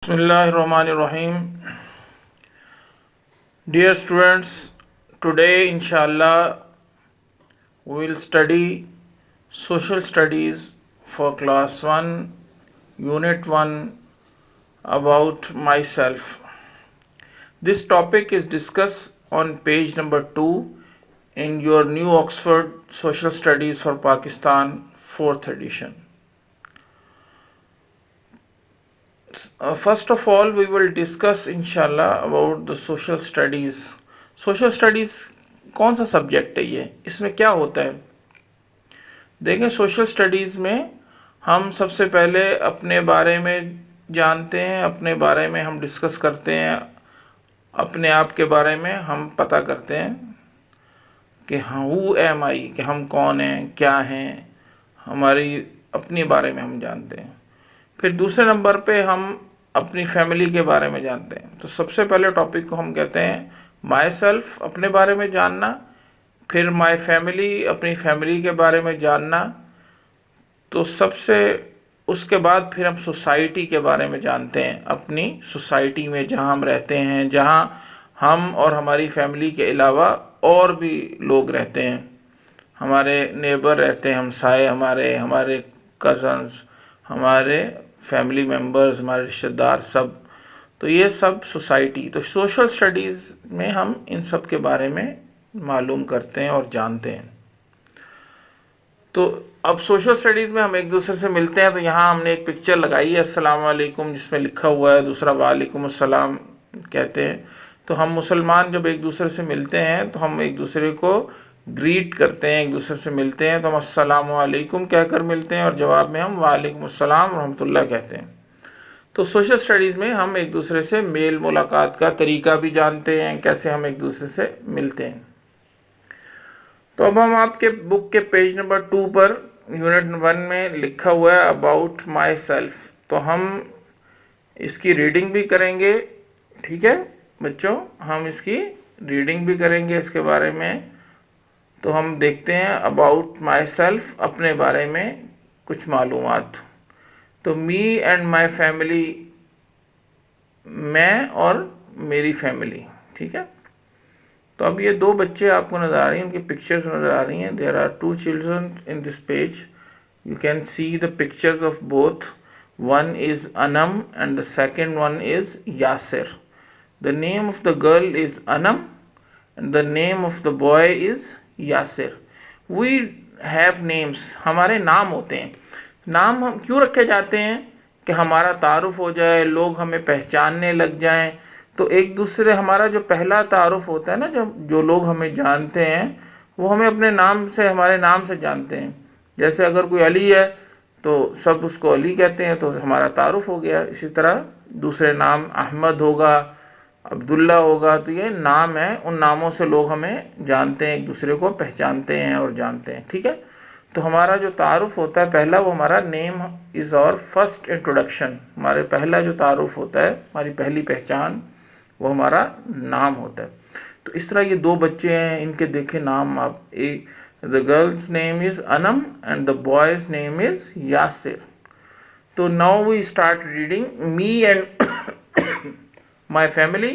Bismillahirrahmanirrahim. Dear students, today inshallah we will study social studies for class 1, unit 1 about myself. This topic is discussed on page number 2 in your New Oxford Social Studies for Pakistan 4th edition. First of all, we will discuss inshallah about the social studies. Social studies कौन सा subject है ये, इसमें क्या होता है? देखें, social studies में हम सबसे पहले अपने बारे में जानते हैं, अपने बारे में हम डिस्कस करते हैं, अपने आप के बारे में हम पता करते हैं कि हाँ हु एम आई, कि हम कौन हैं, क्या हैं, हमारी अपने बारे में हम जानते हैं। फिर दूसरे नंबर पे हम अपनी फैमिली के बारे में जानते हैं। तो सबसे पहले टॉपिक को हम कहते हैं माई सेल्फ, अपने बारे में जानना। फिर माई फैमिली, अपनी फैमिली के बारे में जानना। तो सबसे उसके बाद फिर हम सोसाइटी के बारे में जानते हैं, अपनी सोसाइटी में जहाँ हम रहते हैं, जहाँ हम और हमारी फैमिली के अलावा और भी लोग रहते हैं, हमारे नेबर रहते हैं, हमसाए हमारे कज़न्स, हमारे फैमिली मेम्बर्स, हमारे रिश्तेदार सब। तो ये सब सोसाइटी। तो सोशल स्टडीज़ में हम इन सब के बारे में मालूम करते हैं और जानते हैं। तो अब सोशल स्टडीज़ में हम एक दूसरे से मिलते हैं। तो यहाँ हमने एक पिक्चर लगाई है अस्सलाम वालेकुम, जिसमें लिखा हुआ है, दूसरा वालेकुम अस्सलाम कहते हैं। तो हम मुसलमान जब एक दूसरे से मिलते हैं तो हम एक दूसरे को ग्रीट करते हैं, एक दूसरे से मिलते हैं तो हम अस्सलाम वालेकुम कहकर मिलते हैं और जवाब में हम वालेकुम अस्सलाम रहमतुल्लाह कहते हैं। तो सोशल स्टडीज़ में हम एक दूसरे से मेल मुलाकात का तरीका भी जानते हैं, कैसे हम एक दूसरे से मिलते हैं। तो अब हम आपके बुक के पेज नंबर 2 पर यूनिट 1 में लिखा हुआ है अबाउट माई सेल्फ। तो हम इसकी रीडिंग भी करेंगे, ठीक है बच्चों, हम इसकी रीडिंग भी करेंगे इसके बारे में। तो हम देखते हैं अबाउट माई सेल्फ, अपने बारे में कुछ मालूमात। तो मी एंड माई फैमिली, मैं और मेरी फैमिली, ठीक है। तो अब ये दो बच्चे आपको नज़र आ रही हैं, उनकी पिक्चर्स नज़र आ रही हैं। There are 2 children in this page, you can see the pictures of both. One is Anam and the second one is Yasir. The name of the girl is Anam and the name of the boy is Yasir. We have names, हमारे नाम होते हैं। नाम हम क्यों रखे जाते हैं? कि हमारा तारुफ हो जाए, लोग हमें पहचानने लग जाएं। तो एक दूसरे, हमारा जो पहला तारुफ होता है ना, जो लोग हमें जानते हैं वो हमें अपने नाम से, हमारे नाम से जानते हैं। जैसे अगर कोई अली है तो सब उसको अली कहते हैं, तो हमारा तारुफ हो गया। इसी तरह दूसरे नाम अहमद होगा, अब्दुल्ला होगा, तो ये नाम है, उन नामों से लोग हमें जानते हैं, एक दूसरे को पहचानते हैं और जानते हैं, ठीक है। तो हमारा जो तारुफ होता है पहला, वो हमारा नेम इज़ और फर्स्ट इंट्रोडक्शन। हमारे पहला जो तारुफ होता है, हमारी पहली पहचान, वो हमारा नाम होता है। तो इस तरह ये दो बच्चे हैं, इनके देखे नाम आप। एक, the girl's name is Anam and the boy's name is Yasir. तो now we start reading me and my family.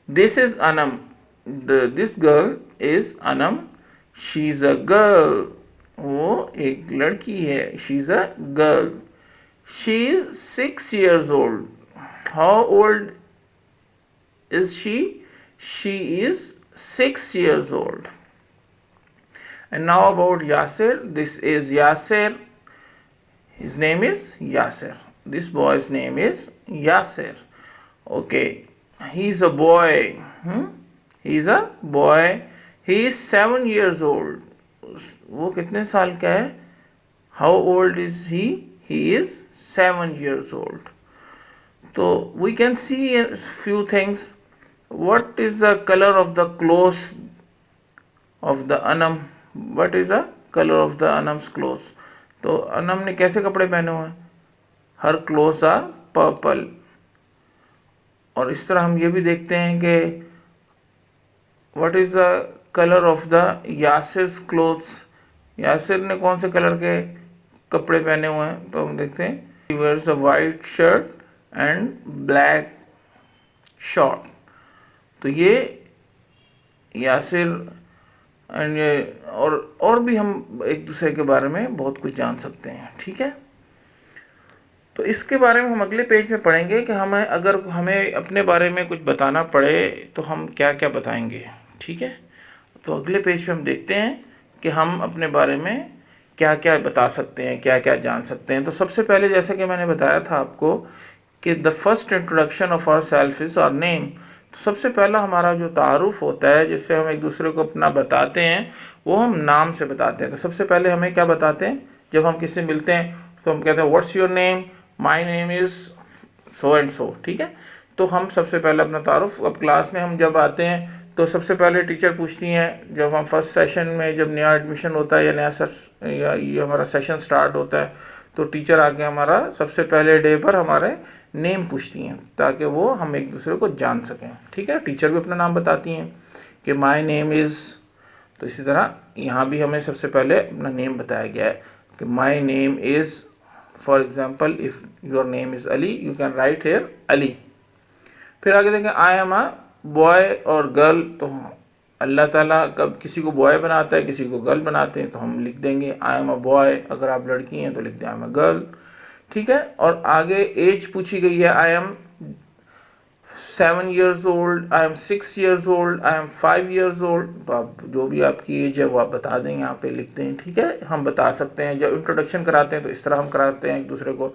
This is Anam. This girl is Anam. She's a girl. वो एक लड़की है. She's a girl. She is 6 years old. How old is she? She is 6 years old. And now about Yasir. This is Yasir. His name is Yasir. This boy's name is Yasir. Okay. He's a boy. He's a boy. He is 7 years old. वो कितने साल का है? How old is he? He is 7 years old. So we can see a few things. What is the color of the clothes of the Anam? What is the color of the Anam's clothes? तो अनम ने कैसे कपड़े पहने हुए हैं? Her clothes are purple. और इस तरह हम ये भी देखते हैं कि what is the colour of the Yasir's clothes. Yasir ने कौन से कलर के कपड़े पहने हुए हैं? तो हम देखते हैं, he wears a white shirt and black short. तो ये यासिर एंड ये और भी हम एक दूसरे के बारे में बहुत कुछ जान सकते हैं, ठीक है। तो इसके बारे में हम अगले पेज में पढ़ेंगे कि हमें अपने बारे में कुछ बताना पड़े तो हम क्या क्या बताएंगे, ठीक है। तो अगले पेज पे हम देखते हैं कि हम अपने बारे में क्या क्या बता सकते हैं, क्या क्या जान सकते हैं। तो सबसे पहले जैसे कि मैंने बताया था आपको कि the first introduction of our self is our name. तो सबसे पहला हमारा जो तारुफ होता है, जिससे हम एक दूसरे को अपना बताते हैं, वो हम नाम से बताते हैं। तो सबसे पहले हमें क्या बताते हैं, जब हम किसी से मिलते हैं तो हम कहते हैं what's your name, my name is so and so, ठीक है। तो हम सबसे पहले अपना तारुफ, अब क्लास में हम जब आते हैं तो सबसे पहले टीचर पूछती हैं, जब हम फर्स्ट सेशन में जब नया एडमिशन होता है या ये हमारा सेशन स्टार्ट होता है, तो टीचर आके हमारा सबसे पहले डे पर हमारे नेम पूछती हैं ताकि वो हम एक दूसरे को जान सकें, ठीक है। टीचर भी अपना नाम बताती हैं कि माय नेम इज़। तो इसी तरह यहाँ भी हमें सबसे पहले अपना नेम बताया गया है कि my name is, for example if your name is Ali, you can write here Ali. फिर आगे देखें आई एम अ बॉय और गर्ल। तो अल्लाह ताला कब किसी को बॉय बनाता है, किसी को गर्ल बनाते हैं, तो हम लिख देंगे आई एम अ बॉय। अगर आप लड़की हैं तो लिख दें आई एम अ गर्ल, ठीक है। और आगे एज पूछी गई है, I am 7 years old, I am 6 years old, I am 5 years old. तो आप जो भी आपकी एज है वो आप बता दें, यहाँ पे लिख दें, ठीक है। हम बता सकते हैं जब इंट्रोडक्शन कराते हैं तो इस तरह हम कराते हैं एक दूसरे को।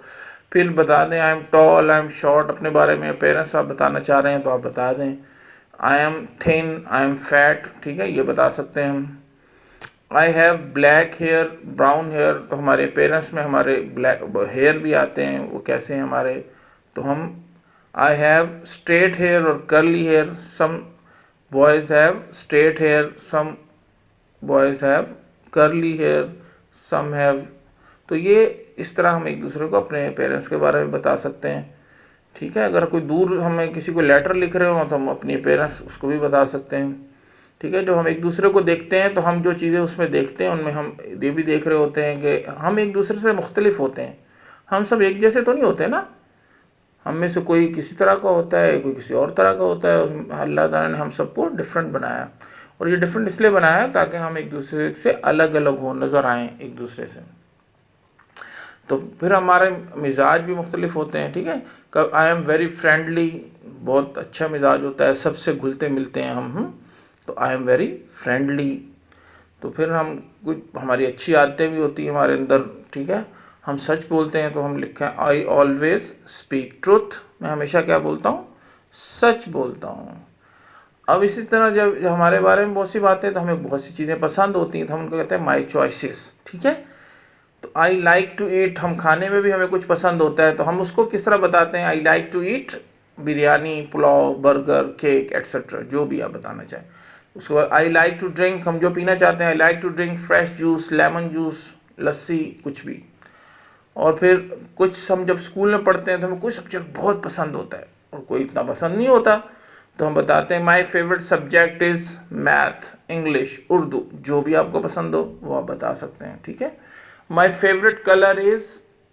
फिर बता दें I am tall, I am short, अपने बारे में पेरेंट्स आप बताना चाह रहे हैं तो आप बता दें I am thin, I am fat, ठीक है, ये बता सकते हैं हम। I have black hair, brown hair. तो हमारे पेरेंट्स में हमारे ब्लैक हेयर भी आते हैं, वो कैसे हैं हमारे, तो हम आई हैव स्ट्रेट हेयर और curly hair. Some boys have straight hair, some boys have curly hair, some have. तो ये इस तरह हम एक दूसरे को अपने पेरेंट्स के बारे में बता सकते हैं, ठीक है। अगर कोई दूर हमें किसी को लेटर लिख रहे हो तो हम अपने पेरेंट्स उसको भी बता सकते हैं, ठीक है। जब हम एक दूसरे को देखते हैं तो हम जो चीज़ें उसमें देखते हैं उनमें हम ये भी देख रहे होते हैं कि हम एक दूसरे से मुख्तलिफ होते हैं। हम सब एक जैसे तो नहीं होते ना, हम में से कोई किसी तरह का होता है, कोई किसी और तरह का होता है। अल्लाह ताला ने हम सबको डिफरेंट बनाया, और ये डिफरेंट इसलिए बनाया ताकि हम एक दूसरे से अलग अलग हो, नज़र आएँ एक दूसरे से। तो फिर हमारे मिजाज भी मुख्तलिफ होते हैं, ठीक है। कब आई एम वेरी फ्रेंडली, बहुत अच्छा मिजाज होता है, सबसे घुलते मिलते हैं हम, तो आई एम वेरी फ्रेंडली। तो फिर हम कुछ हमारी अच्छी आदतें भी होती हैं हमारे अंदर, ठीक है। हम सच बोलते हैं तो हम लिखा है आई ऑलवेज स्पीक ट्रुथ, मैं हमेशा क्या बोलता हूँ, सच बोलता हूँ। अब इसी तरह जब हमारे बारे में बहुत सी बातें, तो हमें बहुत सी चीज़ें पसंद होती हैं तो हम उनको कहते हैं माई चॉइसेस, ठीक है। तो आई लाइक टू ईट, हम खाने में भी हमें कुछ पसंद होता है तो हम उसको किस तरह बताते हैं, I like to eat biryani, pulao, burger, cake etcetera, जो भी आप बताना चाहें। उसके बाद आई लाइक टू ड्रिंक, हम जो पीना चाहते हैं, I like to drink fresh juice, lemon juice, lassi, कुछ भी। और फिर कुछ हम जब स्कूल में पढ़ते हैं तो हमें कुछ सब्जेक्ट बहुत पसंद होता है और कोई इतना पसंद नहीं होता, तो हम बताते हैं my favourite subject is math, English, Urdu, जो भी आपको पसंद हो वो आप बता सकते हैं, ठीक है। My favourite colour is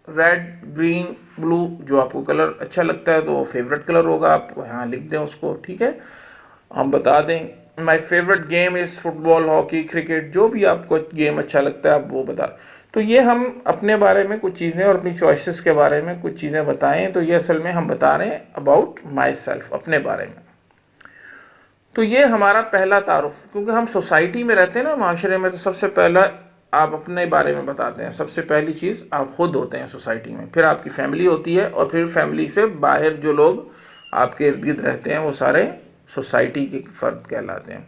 red, green, blue, जो आपको कलर अच्छा लगता है तो फेवरेट कलर होगा, आप यहाँ लिख दें उसको, ठीक है। हम बता दें my favourite game is football, hockey, cricket, जो भी आपको गेम अच्छा लगता है आप वो बता। तो ये हम अपने बारे में कुछ चीज़ें और अपनी चॉइसेस के बारे में कुछ चीज़ें बताएं, तो ये असल में हम बता रहे हैं अबाउट माई सेल्फ, अपने बारे में। तो ये हमारा पहला तारुफ, क्योंकि हम सोसाइटी में रहते हैं ना, माशरे में, तो सबसे पहला आप अपने बारे में बताते हैं। सबसे पहली चीज़ आप खुद होते हैं सोसाइटी में, फिर आपकी फैमिली होती है, और फिर फैमिली से बाहर जो लोग आपके इर्द गिर्द रहते हैं वो सारे सोसाइटी के फ़र्द कहलाते हैं।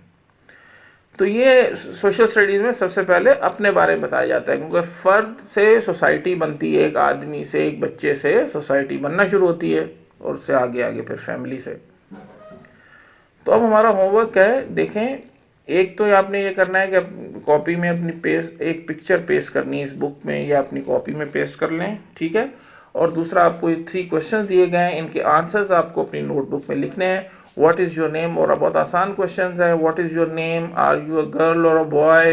तो ये सोशल स्टडीज़ में सबसे पहले अपने बारे में बताया जाता है, क्योंकि फ़र्द से सोसाइटी बनती है, एक आदमी से, एक बच्चे से सोसाइटी बनना शुरू होती है, और उससे आगे आगे फिर फैमिली से। तो अब हमारा होमवर्क है, देखें, एक तो आपने ये करना है कि कॉपी में अपनी एक पिक्चर पेस्ट करनी है इस बुक में, या अपनी कॉपी में पेस्ट कर लें, ठीक है। और दूसरा आपको ये 3 क्वेश्चन दिए गए हैं, इनके आंसर्स आपको अपनी नोटबुक में लिखने हैं। व्हाट इज़ योर नेम, और बहुत आसान क्वेश्चन है। What is your name, are you a girl और a boy,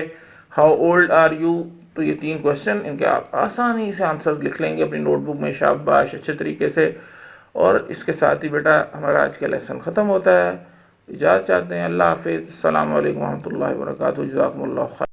how old are you. तो ये 3 क्वेश्चन, इनके आप आसानी से आंसर लिख लेंगे अपनी नोटबुक में, शाबाश, अच्छे तरीके से। और इसके साथ ही बेटा हमारा आज का लेसन ख़त्म होता है। इजाज़त चाहते हैं। अल्लाह हाफ़िज़। अस्सलामु अलैकुम व रहमतुल्लाहि व बरकातुहू। जज़ाकुमुल्लाह खैर।